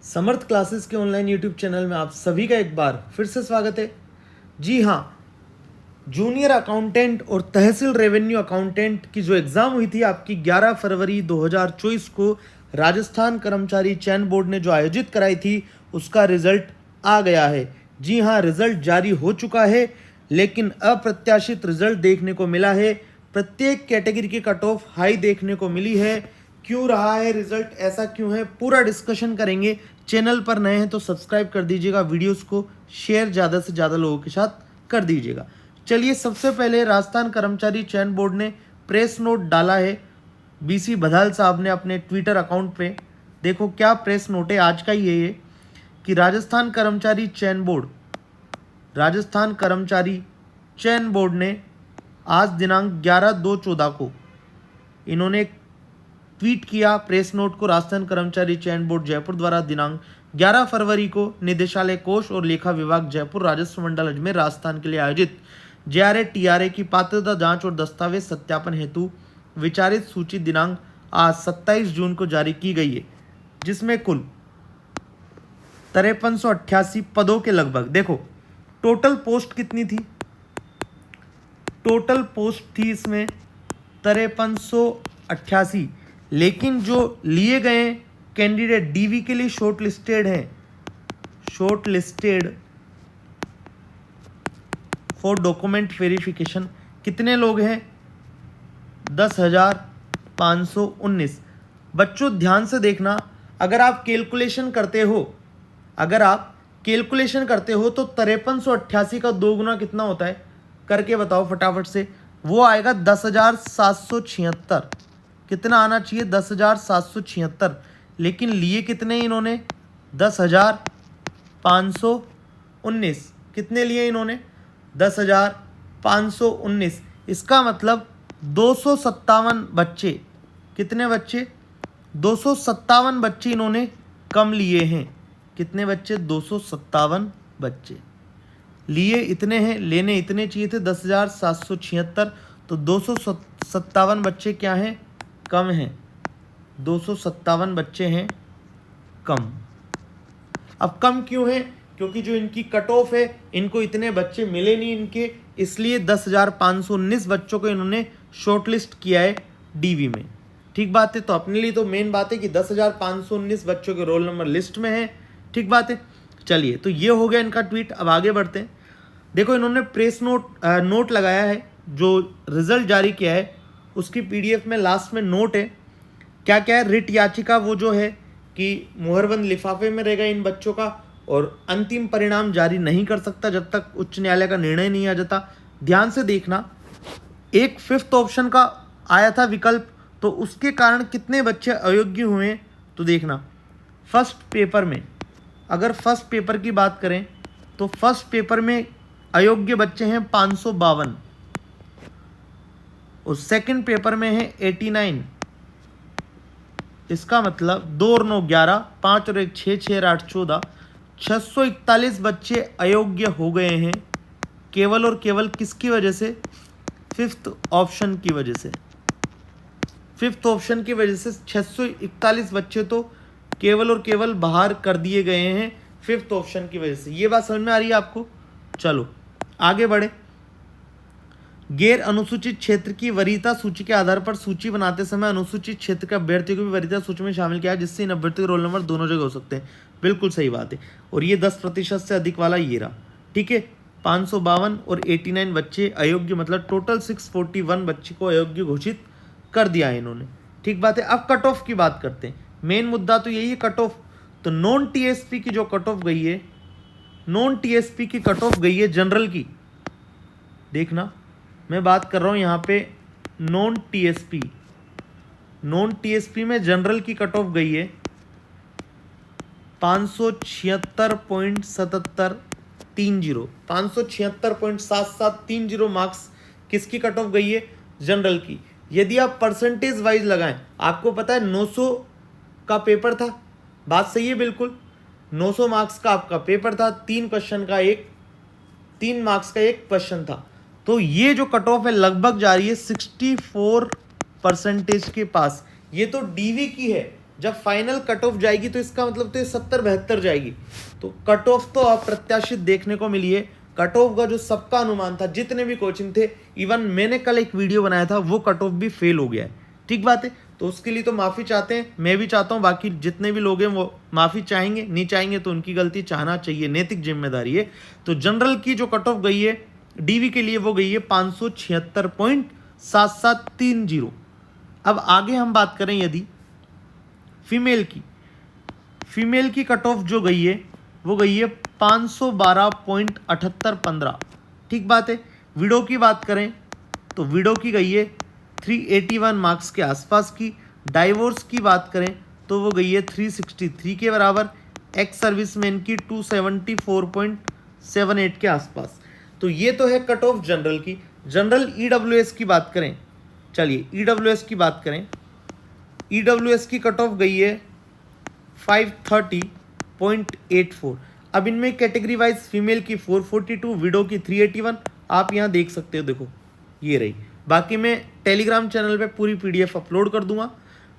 समर्थ classes के online YouTube channel में आप सभी का एक बार फिर से स्वागत है। जी हाँ, जूनियर अकाउंटेंट और तहसील रेवेन्यू अकाउंटेंट की जो एग्ज़ाम हुई थी आपकी 11 फरवरी 2024 को राजस्थान कर्मचारी चयन बोर्ड ने जो आयोजित कराई थी उसका रिजल्ट आ गया है। जी हाँ, रिजल्ट जारी हो चुका है, लेकिन अप्रत्याशित रिजल्ट देखने को मिला है। प्रत्येक कैटेगरी की कट ऑफ हाई देखने को मिली है। क्यों रहा है रिजल्ट, ऐसा क्यों है, पूरा डिस्कशन करेंगे। चैनल पर नए हैं तो सब्सक्राइब कर दीजिएगा, वीडियोस को शेयर ज़्यादा से ज़्यादा लोगों के साथ कर दीजिएगा। चलिए, सबसे पहले राजस्थान कर्मचारी चयन बोर्ड ने प्रेस नोट डाला है। बीसी बधाल साहब ने अपने ट्विटर अकाउंट पे, देखो क्या प्रेस नोट है, आज का ही है ये, कि राजस्थान कर्मचारी चयन बोर्ड ने आज दिनांक 11/2/14 को इन्होंने ट्वीट किया प्रेस नोट को। राजस्थान कर्मचारी चयन बोर्ड जयपुर द्वारा दिनांक 11 फरवरी को निदेशालय कोष और लेखा विभाग जयपुर राजस्व मंडल अजमेर राजस्थान के लिए आयोजित जेआरए टीआरए की पात्रता जांच और दस्तावेज सत्यापन हेतु विचारित सूची दिनांक आज 27 जून को जारी की गई है, जिसमें कुल 5388 पदों के लगभग, देखो टोटल पोस्ट कितनी थी, टोटल पोस्ट थी इसमें 5388, लेकिन जो लिए गए कैंडिडेट डीवी के लिए short listed for document verification कितने लोग हैं, 10,519। बच्चों ध्यान से देखना, अगर आप कैलकुलेशन करते हो तो 5388 का 2 गुना कितना होता है, करके बताओ फटाफट से। वो आएगा 10,776। कितना आना चाहिए, 10,776, लेकिन लिए कितने इन्होंने, 10,519। कितने लिए इन्होंने, 10,519। इसका मतलब 257 बच्चे, कितने बच्चे, 257 बच्चे इन्होंने कम लिए हैं। कितने बच्चे, 257 बच्चे लिए, इतने हैं, लेने इतने चाहिए थे 10,776, तो 257 बच्चे क्या हैं, कम हैं, 257 बच्चे हैं कम। अब कम क्यों है, क्योंकि जो इनकी कट ऑफ है, इनको इतने बच्चे मिले नहीं इनके, इसलिए 10,519 बच्चों को इन्होंने शॉर्टलिस्ट किया है डीवी में। ठीक बात है, तो अपने लिए तो मेन बात है कि 10,519 बच्चों के रोल नंबर लिस्ट में है। ठीक बात है, चलिए, तो ये हो गया इनका ट्वीट। अब आगे बढ़ते हैं। देखो, इन्होंने प्रेस नोट लगाया है, जो रिजल्ट जारी किया है उसकी पीडीएफ में लास्ट में नोट है। क्या क्या है, रिट याचिका वो जो है कि मुहरबंद लिफाफे में रहेगा इन बच्चों का, और अंतिम परिणाम जारी नहीं कर सकता जब तक उच्च न्यायालय का निर्णय नहीं आ जाता। ध्यान से देखना, एक 5th ऑप्शन का आया था विकल्प, तो उसके कारण कितने बच्चे अयोग्य हुए, तो देखना फर्स्ट पेपर में, अगर फर्स्ट पेपर की बात करें तो फर्स्ट पेपर में अयोग्य बच्चे हैं 552, और सेकंड पेपर में है 89। इसका मतलब 2 और 9 11, 5 और 1 6, 6 और 8 14, 641 बच्चे अयोग्य हो गए हैं, केवल और केवल किसकी वजह से, 5th ऑप्शन की वजह से। 5th ऑप्शन की वजह से 641 बच्चे तो केवल और केवल बाहर कर दिए गए हैं 5th ऑप्शन की वजह से। ये बात समझ में आ रही है आपको। चलो आगे बढ़े। गैर अनुसूचित क्षेत्र की वरीयता सूची के आधार पर सूची बनाते समय अनुसूचित क्षेत्र के अभ्यर्थियों को भी वरीयता सूची में शामिल किया है, जिससे इन अभ्यर्थियों के रोल नंबर दोनों जगह हो सकते हैं। बिल्कुल सही बात है, और ये 10% से अधिक वाला ये रहा। ठीक है, 552 और 89 बच्चे अयोग्य, मतलब टोटल 641 बच्चे को अयोग्य घोषित कर दिया है इन्होंने। ठीक बात है। अब कट ऑफ की बात करते हैं, मेन मुद्दा तो यही है, कट ऑफ। तो नॉन टीएसपी की जो कट ऑफ गई है, नॉन टीएसपी की कट ऑफ गई है जनरल की, देखना मैं बात कर रहा हूं यहां पे नॉन टीएसपी में जनरल की कट ऑफ गई है 576.7730, 576.7730 मार्क्स किसकी कट ऑफ गई है, जनरल की। यदि आप परसेंटेज वाइज लगाएं, आपको पता है 900 का पेपर था, बात सही है बिल्कुल, 900 मार्क्स का आपका पेपर था, 3 मार्क्स का एक क्वेश्चन था। तो ये जो कट ऑफ है लगभग जा रही है 64% के पास। ये तो डीवी की है, जब फाइनल कट ऑफ जाएगी तो इसका मतलब तो ये 70-72 जाएगी। तो कट ऑफ तो अप्रत्याशित देखने को मिली है। कट ऑफ का जो सबका अनुमान था, जितने भी कोचिंग थे, इवन मैंने कल एक वीडियो बनाया था, वो कट ऑफ भी फेल हो गया है। ठीक बात है, तो उसके लिए तो माफ़ी चाहते हैं, मैं भी चाहता हूँ, बाकी जितने भी लोग हैं वो माफ़ी चाहेंगे, नहीं चाहेंगे तो उनकी गलती, चाहना चाहिए, नैतिक जिम्मेदारी है। तो जनरल की जो कट ऑफ गई है डीवी के लिए वो गई है 576.7730। अब आगे हम बात करें यदि फीमेल की कट ऑफ जो गई है वो गई है 512.7815। ठीक बात है। विडो की बात करें तो विडो की गई है 381 मार्क्स के आसपास की। डाइवोर्स की बात करें तो वो गई है 363 के बराबर। एक्स सर्विसमैन की 274.78 के आसपास। तो ये तो है कट ऑफ जनरल की। जनरल ईडब्ल्यूएस की बात करें, चलिए ईडब्ल्यूएस की बात करें। ईडब्ल्यूएस की कट ऑफ गई है 530.84। अब इनमें कैटेगरी वाइज फीमेल की 442, विडो की 381, आप यहाँ देख सकते हो, देखो ये रही। बाकी मैं टेलीग्राम चैनल पे पूरी पीडीएफ अपलोड कर दूंगा।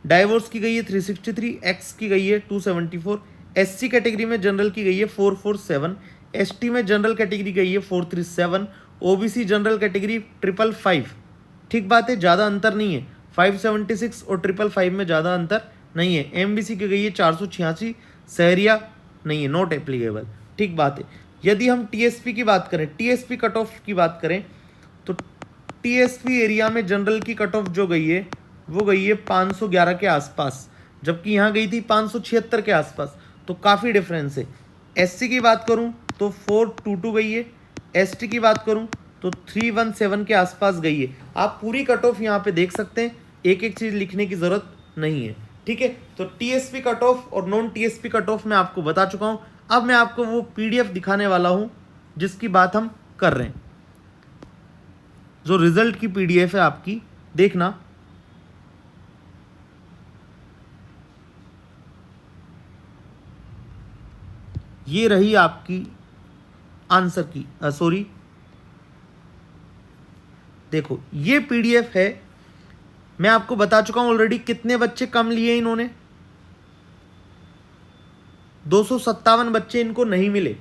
डाइवोर्स की गई है 363, एक्स की गई है 274, एससी कैटेगरी में जनरल की गई है 447, एसटी में जनरल कैटेगरी गई है 437, ओबीसी जनरल कैटेगरी 555। ठीक बात है, ज़्यादा अंतर नहीं है। 576 और 555 में ज़्यादा अंतर नहीं है। एमबीसी की गई है 486, सहरिया नहीं है, नॉट एप्लीकेबल। ठीक बात है। यदि हम टीएसपी की बात करें, टीएसपी कट ऑफ की बात करें तो टीएसपी एरिया में जनरल की कट ऑफ जो गई है वो गई है 511 के आसपास, जबकि यहाँ गई थी 576 के आसपास। तो काफ़ी डिफरेंस है। एससी की बात करूँ तो 422 गई है, एसटी की बात करूँ तो 317 के आसपास गई है। आप पूरी कट ऑफ यहाँ पे देख सकते हैं, एक एक चीज़ लिखने की ज़रूरत नहीं है। ठीक है, तो टीएसपी कट ऑफ और नॉन टीएसपी कट ऑफ मैं आपको बता चुका हूँ। अब मैं आपको वो पीडीएफ दिखाने वाला हूँ जिसकी बात हम कर रहे हैं, जो रिजल्ट की पीडीएफ है आपकी, देखना। ये रही आपकी आंसर की, सॉरी, देखो ये पीडीएफ है। मैं आपको बता चुका हूं ऑलरेडी कितने बच्चे कम लिए इन्होंने। 257 बच्चे इनको नहीं मिले।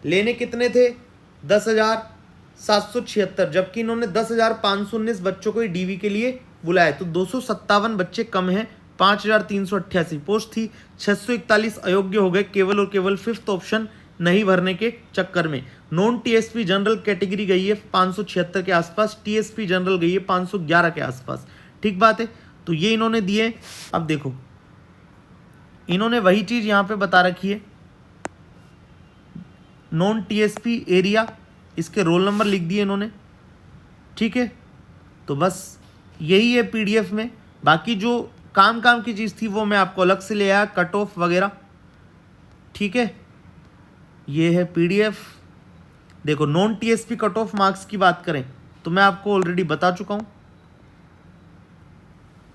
लेने कितने थे? 10,776, जबकि इन्होंने 10,519 बच्चों को ही डीवी के लिए बुलाया। तो 257 बच्चे कम हैं। 5,388 पोस्ट थी, 641 अयोग्य हो गए केवल और केवल फिफ्थ ऑप्शन नहीं भरने के चक्कर में। नॉन टीएसपी जनरल कैटेगरी गई है 576 के आसपास, टीएसपी जनरल गई है 511 के आसपास। ठीक बात है, तो ये इन्होंने दिए। अब देखो इन्होंने वही चीज़ यहाँ पे बता रखी है, नॉन टीएसपी एरिया, इसके रोल नंबर लिख दिए इन्होंने। ठीक है, तो बस यही है पीडीएफ में। बाकी जो काम की चीज़ थी वो मैं आपको अलग से ले आया, कट ऑफ वगैरह। ठीक है, ये है पीडीएफ। देखो non TSP cut off marks की बात करें तो मैं आपको ऑलरेडी बता चुका हूँ।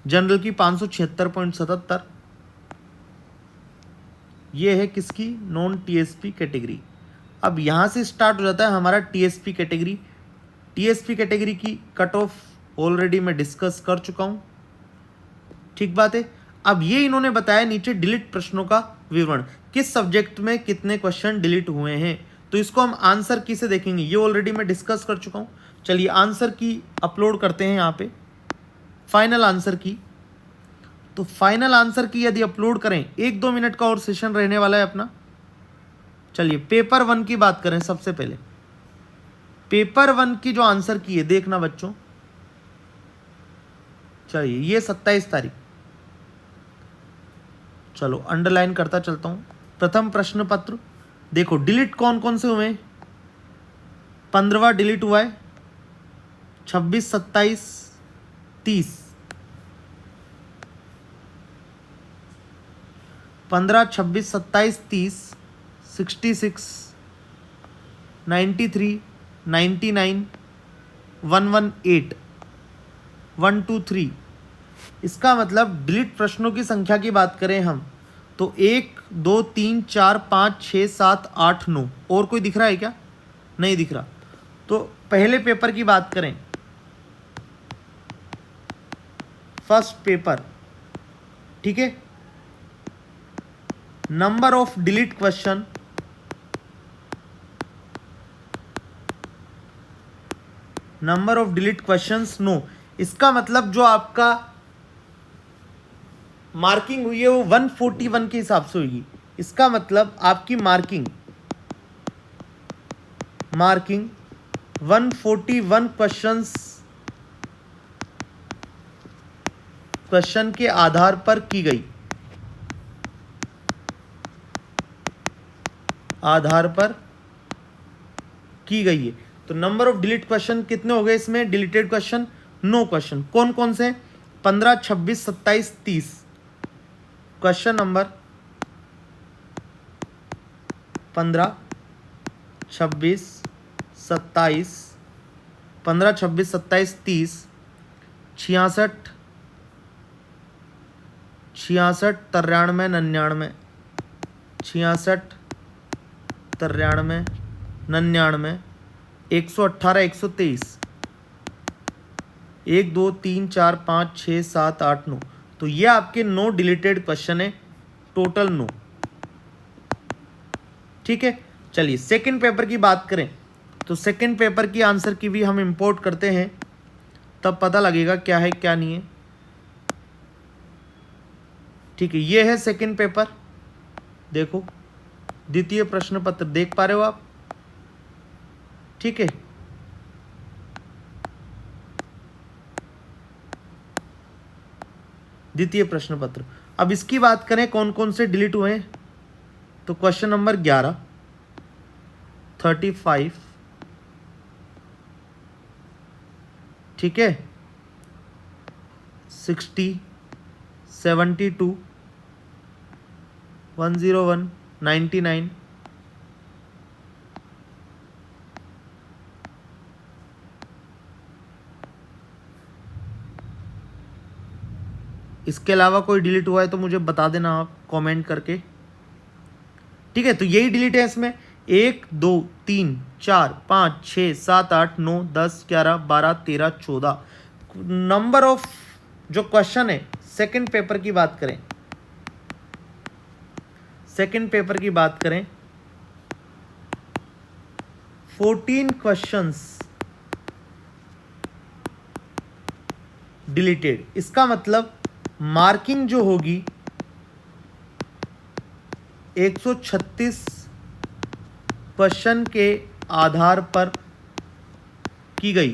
जनरल की 576.77, ये है किसकी? Non TSP category. अब यहाँ से स्टार्ट हो जाता है हमारा टीएसपी कैटेगरी। टीएसपी कैटेगरी की कट ऑफ ऑलरेडी मैं डिस्कस कर चुका हूँ। ठीक बात है। अब ये इन्होंने बताया नीचे डिलीट प्रश्नों का विवरण, किस सब्जेक्ट में कितने क्वेश्चन डिलीट हुए हैं। तो इसको हम आंसर की से देखेंगे, ये ऑलरेडी मैं डिस्कस कर चुका हूँ। चलिए आंसर की अपलोड करते हैं यहाँ पे, फाइनल आंसर की। तो फाइनल आंसर की यदि अपलोड करें, 1-2 मिनट का और सेशन रहने वाला है अपना। चलिए पेपर 1 की बात करें सबसे पहले। पेपर 1 की जो आंसर की है देखना बच्चों, चलिए ये 27 तारीख, चलो अंडरलाइन करता चलता हूँ। प्रथम प्रश्न पत्र देखो, डिलीट कौन कौन से हुए? 15वां डिलीट हुआ है, 26, 27, 30, 15, 26, 27, 30, 66, 93, 99, 118, 123। इसका मतलब डिलीट प्रश्नों की संख्या की बात करें हम तो 1, 2, 3, 4, 5, 6, 7, 8, 9। और कोई दिख रहा है क्या? नहीं दिख रहा। तो पहले पेपर की बात करें, फर्स्ट पेपर, ठीक है, number of delete question, number of delete questions no. इसका मतलब जो आपका मार्किंग हुई है वो 141 के हिसाब से होगी। इसका मतलब आपकी मार्किंग 141 क्वेश्चन के आधार पर की गई, आधार पर की गई है। तो नंबर ऑफ डिलीट क्वेश्चन कितने हो गए इसमें? Deleted question 9 question. कौन कौन से? 15, 26, 27, 30। Question number 15, 26, 27, 15, 26, 27, 30, 66, 93, 99, 66, 93, 99, 118, 123, 1, 2, 3, 4, 5, 6, 7, 8, 9। तो ये आपके 9 डिलीटेड क्वेश्चन है, टोटल 9। ठीक है, चलिए सेकंड पेपर की बात करें तो सेकंड पेपर की आंसर की भी हम इंपोर्ट करते हैं, तब पता लगेगा क्या है क्या नहीं है। ठीक है, ये है सेकंड पेपर। देखो द्वितीय प्रश्न पत्र देख पा रहे हो आप? ठीक है, द्वितीय प्रश्न पत्र। अब इसकी बात करें कौन कौन से डिलीट हुए हैं, तो क्वेश्चन नंबर 11, 35, ठीक है, 60, 72, 101, 99, इसके अलावा कोई डिलीट हुआ है तो मुझे बता देना आप कमेंट करके। ठीक है, तो यही डिलीट है इसमें। 1, 2, 3, 4, 5, 6, 7, 8, 9, 10, 11, 12, 13, 14 नंबर ऑफ जो क्वेश्चन है सेकंड पेपर की बात करें, सेकंड पेपर की बात करें 14 क्वेश्चंस डिलीटेड। इसका मतलब मार्किंग जो होगी 136 क्वेश्चन के आधार पर की गई।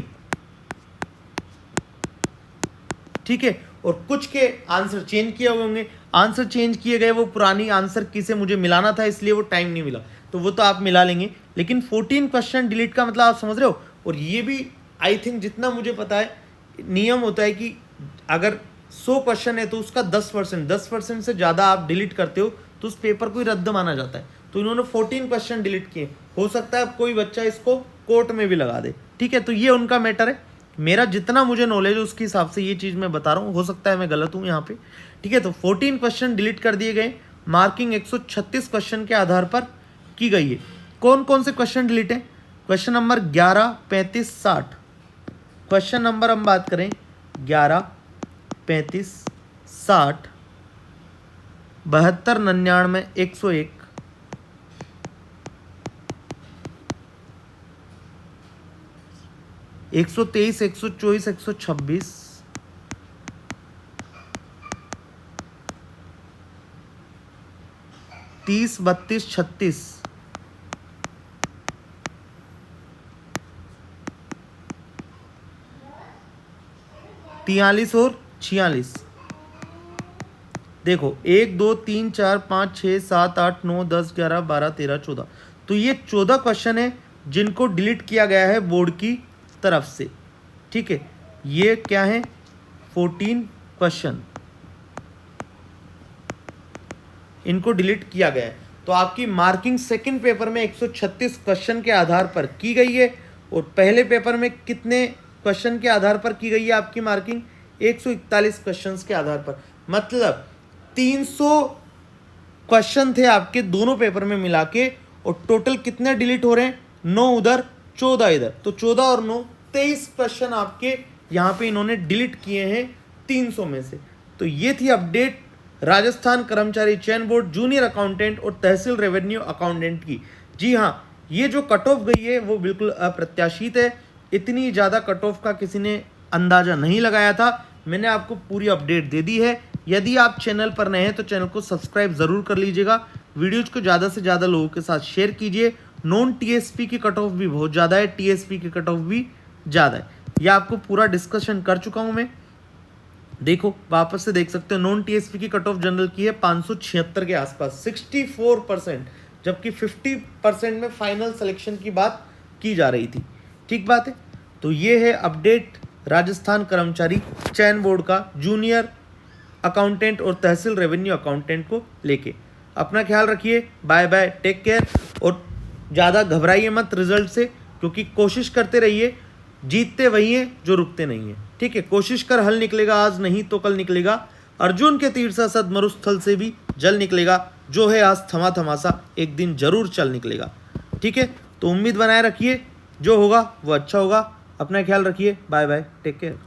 ठीक है, और कुछ के आंसर चेंज किए हुए होंगे। आंसर चेंज किए गए, वो पुरानी आंसर की से मुझे मिलाना था इसलिए वो टाइम नहीं मिला, तो वो तो आप मिला लेंगे। लेकिन 14 क्वेश्चन डिलीट का मतलब आप समझ रहे हो। और ये भी आई थिंक जितना मुझे पता है नियम होता है कि अगर 100 क्वेश्चन है तो उसका 10% से ज़्यादा आप डिलीट करते हो तो उस पेपर को ही रद्द माना जाता है। तो इन्होंने 14 क्वेश्चन डिलीट किए। हो सकता है कोई बच्चा इसको कोर्ट में भी लगा दे। ठीक है, तो ये उनका मैटर है। मेरा जितना मुझे नॉलेज है उसके हिसाब से ये चीज़ मैं बता रहा हूँ, हो सकता है मैं गलत हूँ यहाँ पे। ठीक है, तो 14 क्वेश्चन डिलीट कर दिए गए। मार्किंग 136 क्वेश्चन के आधार पर की गई है। कौन कौन से क्वेश्चन डिलीट है? Question number 11, 35, 60। क्वेश्चन नंबर हम बात करें 11, 35, 60, 72, 99, 101, 123, 124, 126, 30, 32, 36, 43 और 46। देखो 1, 2, 3, 4, 5, 6, 7, 8, 9, 10, 11, 12, 13, 14। तो ये 14 क्वेश्चन है जिनको डिलीट किया गया है बोर्ड की तरफ से। ठीक है, ये क्या है? 14 क्वेश्चन इनको डिलीट किया गया है। तो आपकी मार्किंग सेकंड पेपर में 136 क्वेश्चन के आधार पर की गई है और पहले पेपर में कितने क्वेश्चन के आधार पर की गई है आपकी मार्किंग? 141 क्वेश्चंस के आधार पर। मतलब 300 क्वेश्चन थे आपके दोनों पेपर में मिला के, और टोटल कितने डिलीट हो रहे हैं? 9 उधर, 14 इधर। तो 14 और 9, 23 क्वेश्चन आपके यहाँ पे इन्होंने डिलीट किए हैं 300 में से। तो ये थी अपडेट राजस्थान कर्मचारी चयन बोर्ड जूनियर अकाउंटेंट और तहसील रेवेन्यू अकाउंटेंट की। जी हाँ, ये जो कट ऑफ गई है वो बिल्कुल अप्रत्याशित है। इतनी ज़्यादा कट ऑफ का किसी ने अंदाज़ा नहीं लगाया था। मैंने आपको पूरी अपडेट दे दी है। यदि आप चैनल पर नए हैं तो चैनल को सब्सक्राइब ज़रूर कर लीजिएगा। वीडियोज को ज़्यादा से ज़्यादा लोगों के साथ शेयर कीजिए। नॉन टीएसपी की कट ऑफ भी बहुत ज़्यादा है, टीएसपी की कट ऑफ भी ज़्यादा है। यह आपको पूरा डिस्कशन कर चुका हूँ मैं। देखो वापस से देख सकते हो, नॉन टीएसपी की कट ऑफ जनरल की है 576 के आसपास, 64%, जबकि 50% में फाइनल सिलेक्शन की बात की जा रही थी। ठीक बात है। तो ये है अपडेट राजस्थान कर्मचारी चयन बोर्ड का जूनियर अकाउंटेंट और तहसील रेवेन्यू अकाउंटेंट को लेके। अपना ख्याल रखिए। Bye bye, take care. और ज़्यादा घबराइए मत रिजल्ट से, क्योंकि कोशिश करते रहिए। जीतते वही हैं जो रुकते नहीं हैं। ठीक है, कोशिश कर हल निकलेगा, आज नहीं तो कल निकलेगा। अर्जुन के तीर सा सद मरुस्थल से भी जल निकलेगा। जो है आज थमा थमासा एक दिन जरूर चल निकलेगा। ठीक है, तो उम्मीद बनाए रखिए, जो होगा वो अच्छा होगा। अपना ख्याल रखिए। Bye bye, take care.